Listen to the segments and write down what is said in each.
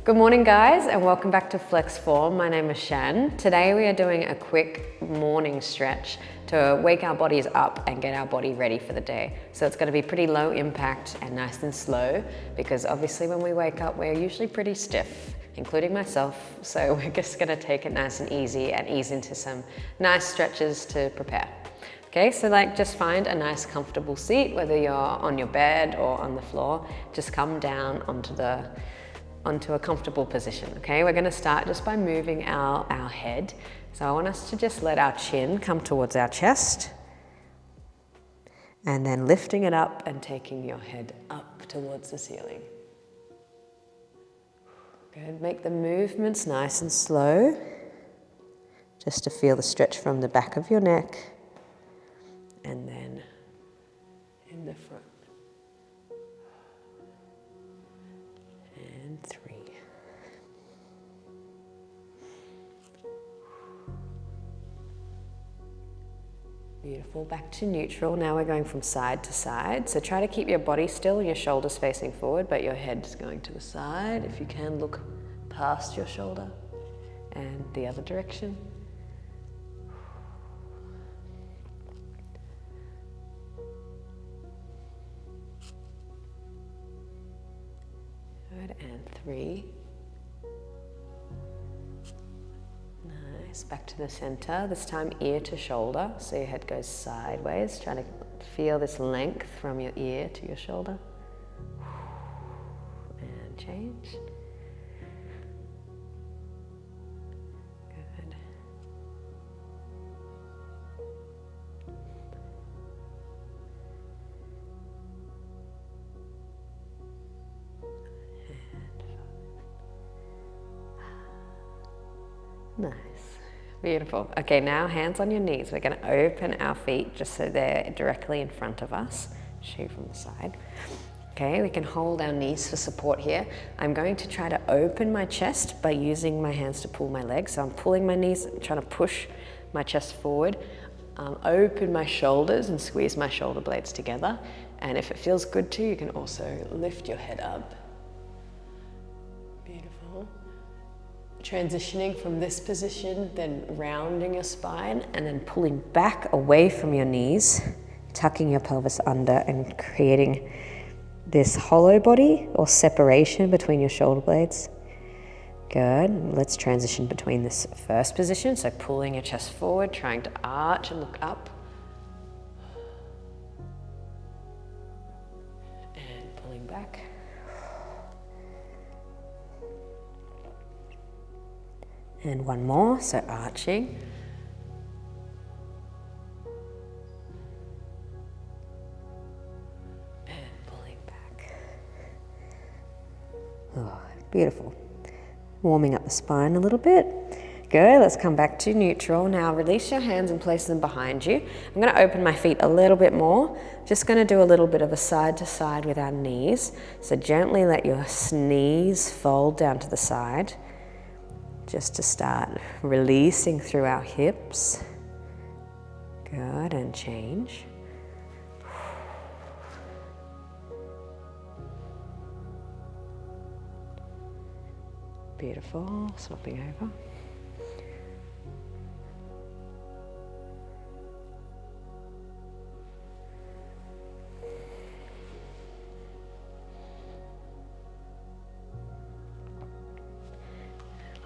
Good morning guys, and welcome back to FLEXFORM. My name is Shan. Today we are doing a quick morning stretch to wake our bodies up and get our body ready for the day. So it's going to be pretty low impact and nice and slow, because obviously when we wake up we're usually pretty stiff, including myself. So we're just going to take it nice and easy and ease into some nice stretches to prepare. Okay, so just find a nice comfortable seat, whether you're on your bed or on the floor. Just come down onto a comfortable position, okay? We're gonna start just by moving our head. So I want us to just let our chin come towards our chest, and then lifting it up and taking your head up towards the ceiling. Good, make the movements nice and slow, just to feel the stretch from the back of your neck, and then in the front. And 3. Beautiful, back to neutral. Now we're going from side to side. So try to keep your body still, your shoulders facing forward, but your head is going to the side. If you can, look past your shoulder and the other direction. Good, and 3. Nice, back to the center, this time ear to shoulder, so your head goes sideways, trying to feel this length from your ear to your shoulder. And change. Good. Nice, beautiful. Okay, now hands on your knees. We're going to open our feet just so they're directly in front of us. Show you from the side. Okay, we can hold our knees for support here. I'm going to try to open my chest by using my hands to pull my legs. So I'm pulling my knees, trying to push my chest forward, open my shoulders and squeeze my shoulder blades together. And if it feels good to you, you can also lift your head up. Beautiful. Transitioning from this position, then rounding your spine and then pulling back away from your knees, tucking your pelvis under and creating this hollow body or separation between your shoulder blades. Good. Let's transition between this first position, so pulling your chest forward, trying to arch and look up. And pulling back. And one more, so arching. And pulling back. Oh, beautiful. Warming up the spine a little bit. Good, let's come back to neutral. Now release your hands and place them behind you. I'm going to open my feet a little bit more. Just going to do a little bit of a side to side with our knees. So gently let your knees fold down to the side. Just to start releasing through our hips. Good, and change. Beautiful, swapping over.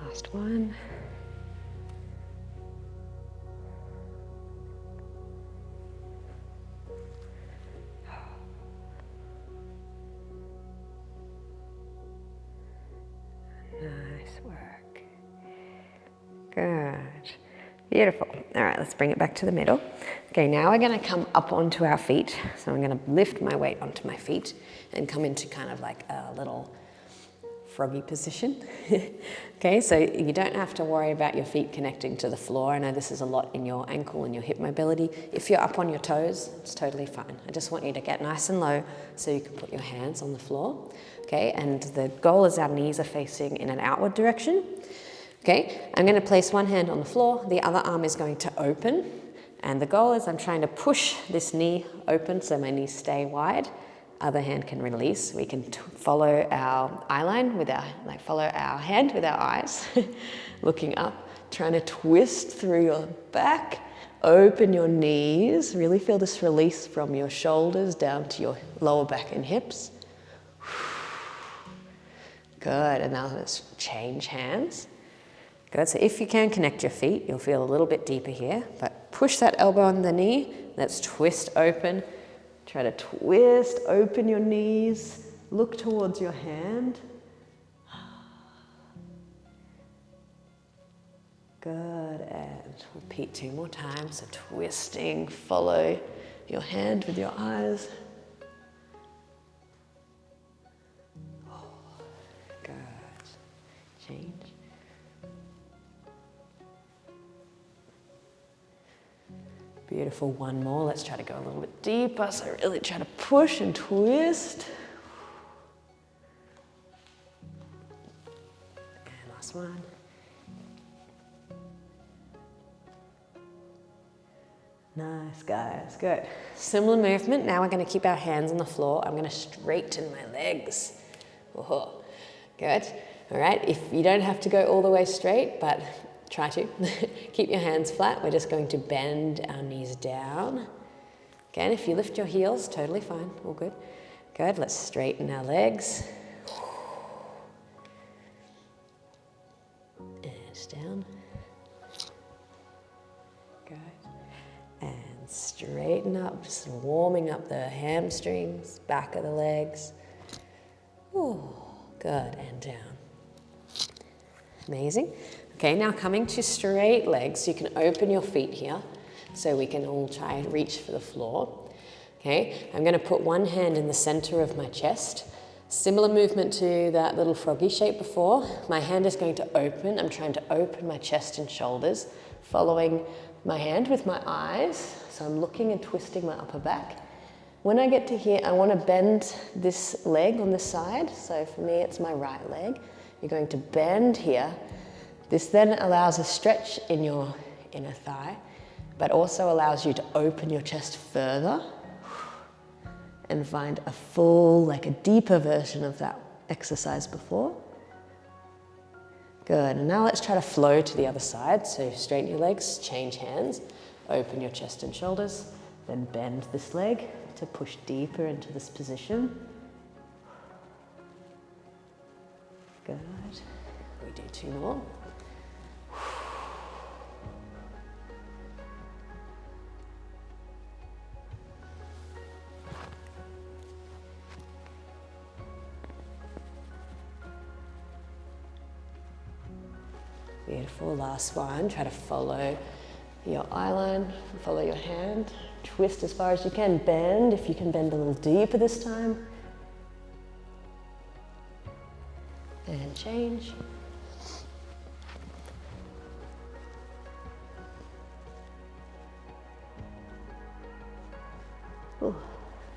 Last one. Nice work. Good. Beautiful. All right, let's bring it back to the middle. Okay, now we're going to come up onto our feet. So I'm going to lift my weight onto my feet and come into kind of like a little froggy position. Okay, so you don't have to worry about your feet connecting to the floor. I know this is a lot in your ankle and your hip mobility. If you're up on your toes, it's totally fine. I just want you to get nice and low so you can put your hands on the floor. Okay, and the goal is our knees are facing in an outward direction. Okay, I'm going to place one hand on the floor, the other arm is going to open, and the goal is I'm trying to push this knee open so my knees stay wide. other hand can release. We can follow our eye line with our, follow our hand with our eyes, looking up, trying to twist through your back, open your knees, really feel this release from your shoulders down to your lower back and hips. Good, and now let's change hands. Good, so if you can connect your feet, you'll feel a little bit deeper here, but push that elbow on the knee, let's twist open. Try to twist, open your knees, look towards your hand. Good, and repeat 2 more times. So twisting, follow your hand with your eyes. Good, change. Beautiful, 1 more. Let's try to go a little bit deeper. So really try to push and twist. And last one. Nice, guys, good. Similar movement. Now we're going to keep our hands on the floor. I'm going to straighten my legs. Whoa. Good. All right, if you don't have to go all the way straight, but try to. Keep your hands flat. We're just going to bend our knees down. Again, if you lift your heels, totally fine, all good. Good, let's straighten our legs. And down. Good. And straighten up, just warming up the hamstrings, back of the legs. Ooh, good, and down. Amazing. Okay, now coming to straight legs, you can open your feet here so we can all try and reach for the floor. Okay, I'm going to put one hand in the center of my chest. Similar movement to that little froggy shape before. My hand is going to open. I'm trying to open my chest and shoulders, following my hand with my eyes. So I'm looking and twisting my upper back. When I get to here, I want to bend this leg on this side. So for me, it's my right leg. You're going to bend here. This then allows a stretch in your inner thigh, but also allows you to open your chest further and find a full, like a deeper version of that exercise before. Good, and now let's try to flow to the other side. So straighten your legs, change hands, open your chest and shoulders, then bend this leg to push deeper into this position. Good, we do 2 more. Beautiful, last one. Try to follow your eye line, follow your hand. Twist as far as you can, bend. If you can bend a little deeper this time. And change. Ooh,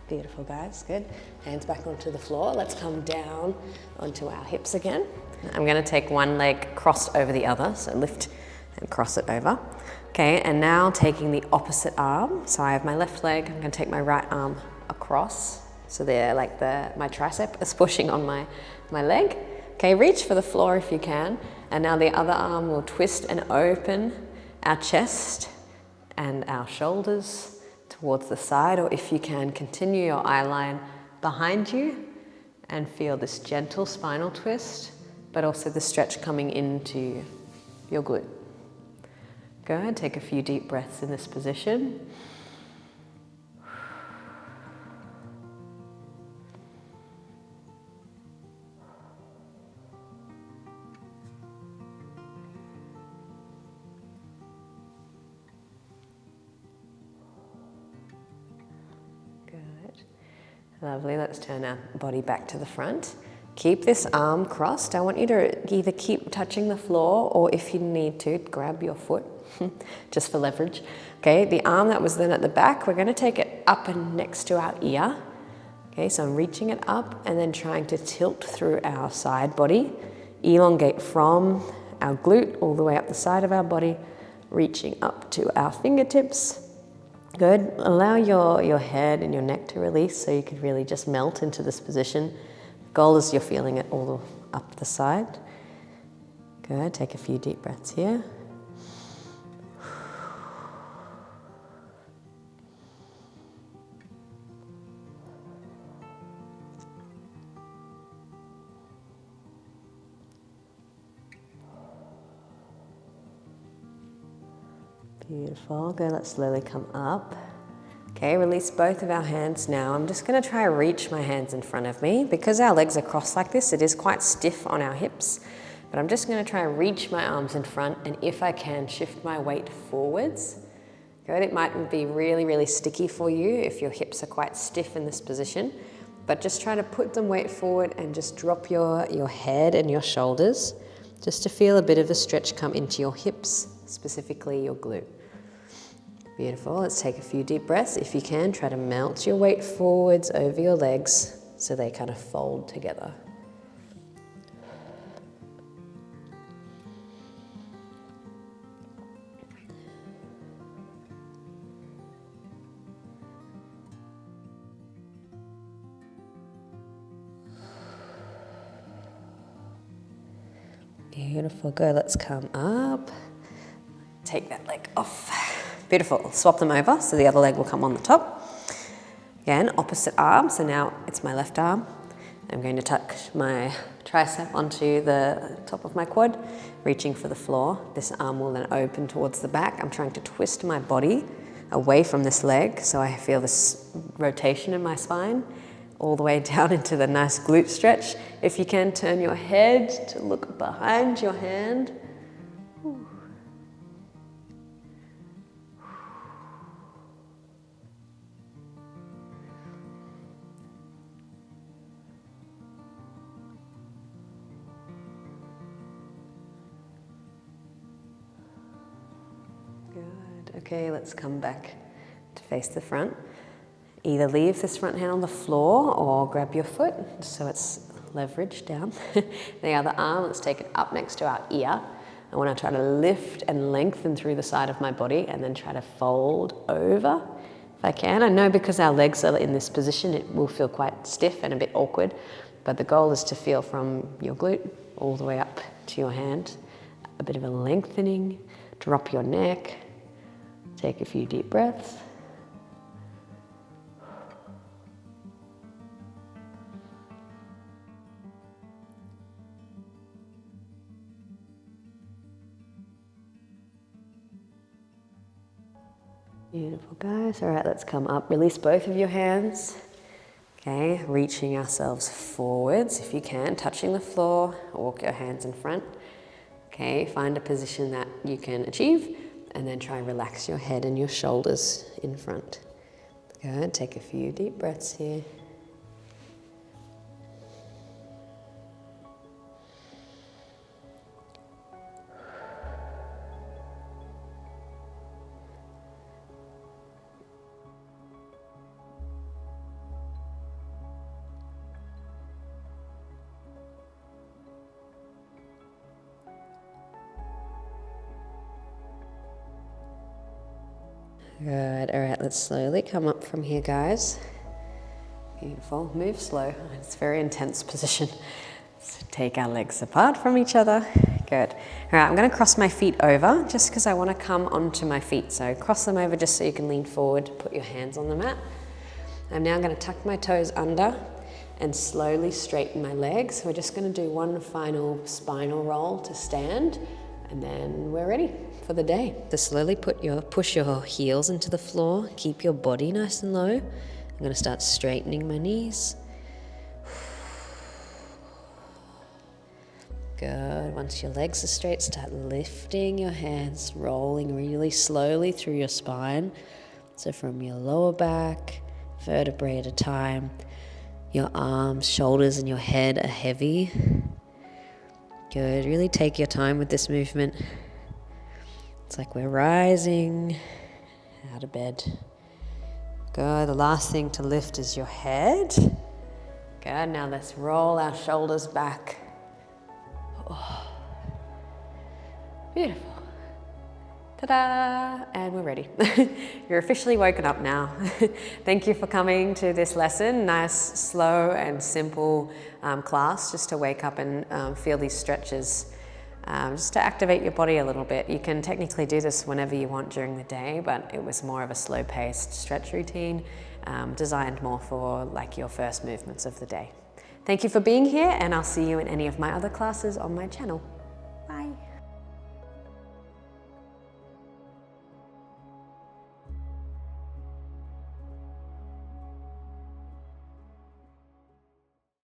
beautiful, guys, good. Hands back onto the floor. Let's come down onto our hips again. I'm going to take one leg crossed over the other, so lift and cross it over. Okay, and now taking the opposite arm. So I have my left leg, I'm going to take my right arm across. So they're like my tricep is pushing on my leg. Okay, reach for the floor if you can. And now the other arm will twist and open our chest and our shoulders towards the side, or if you can, continue your eye line behind you and feel this gentle spinal twist, but also the stretch coming into your glute. Go ahead, take a few deep breaths in this position. Good. Lovely, let's turn our body back to the front. Keep this arm crossed. I want you to either keep touching the floor, or if you need to, grab your foot, just for leverage. Okay, the arm that was then at the back, we're going to take it up and next to our ear. Okay, so I'm reaching it up and then trying to tilt through our side body, elongate from our glute all the way up the side of our body, reaching up to our fingertips, Good. Allow your head and your neck to release so you can really just melt into this position. The goal is you're feeling it all up the side. Good. Take a few deep breaths here. Beautiful. Good. Let's slowly come up. Okay, release both of our hands now. I'm just going to try to reach my hands in front of me. Because our legs are crossed like this, it is quite stiff on our hips. But I'm just going to try and reach my arms in front, and if I can, shift my weight forwards. Good. It might be really, really sticky for you if your hips are quite stiff in this position. But just try to put them weight forward and just drop your head and your shoulders just to feel a bit of a stretch come into your hips, specifically your glute. Beautiful. Let's take a few deep breaths. If you can, try to melt your weight forwards over your legs so they kind of fold together. Beautiful. Good. Let's come up. Take that leg off. Beautiful. Swap them over so the other leg will come on the top. Again, opposite arm. So now it's my left arm. I'm going to tuck my tricep onto the top of my quad, reaching for the floor. This arm will then open towards the back. I'm trying to twist my body away from this leg so I feel this rotation in my spine all the way down into the nice glute stretch. If you can, turn your head to look behind your hand. Good. Okay, let's come back to face the front. Either leave this front hand on the floor or grab your foot so it's leveraged down. The other arm, let's take it up next to our ear. I want to try to lift and lengthen through the side of my body and then try to fold over if I can. I know because our legs are in this position, it will feel quite stiff and a bit awkward, but the goal is to feel from your glute all the way up to your hand. A bit of a lengthening, drop your neck, take a few deep breaths. Beautiful, guys. All right, let's come up. Release both of your hands. Okay, reaching ourselves forwards if you can, touching the floor, walk your hands in front. Okay, find a position that you can achieve and then try and relax your head and your shoulders in front. Good, take a few deep breaths here. Good. All right, let's slowly come up from here, guys. Beautiful. Move slow. It's a very intense position. So take our legs apart from each other. Good. All right, I'm going to cross my feet over just because I want to come onto my feet. So cross them over just so you can lean forward, put your hands on the mat. I'm now going to tuck my toes under and slowly straighten my legs. We're just going to do one final spinal roll to stand, and then we're ready for the day. So slowly push your heels into the floor. Keep your body nice and low. I'm going to start straightening my knees. Good. Once your legs are straight, start lifting your hands, rolling really slowly through your spine. So from your lower back, vertebrae at a time, your arms, shoulders, and your head are heavy. Good. Really take your time with this movement. It's like we're rising out of bed. Good. The last thing to lift is your head. Good. Now let's roll our shoulders back. Oh. Beautiful. Ta-da! And we're ready. You're officially woken up now. Thank you for coming to this lesson. Nice, slow and simple class just to wake up and feel these stretches, just to activate your body a little bit. You can technically do this whenever you want during the day, but it was more of a slow-paced stretch routine designed more for like your first movements of the day. Thank you for being here, and I'll see you in any of my other classes on my channel.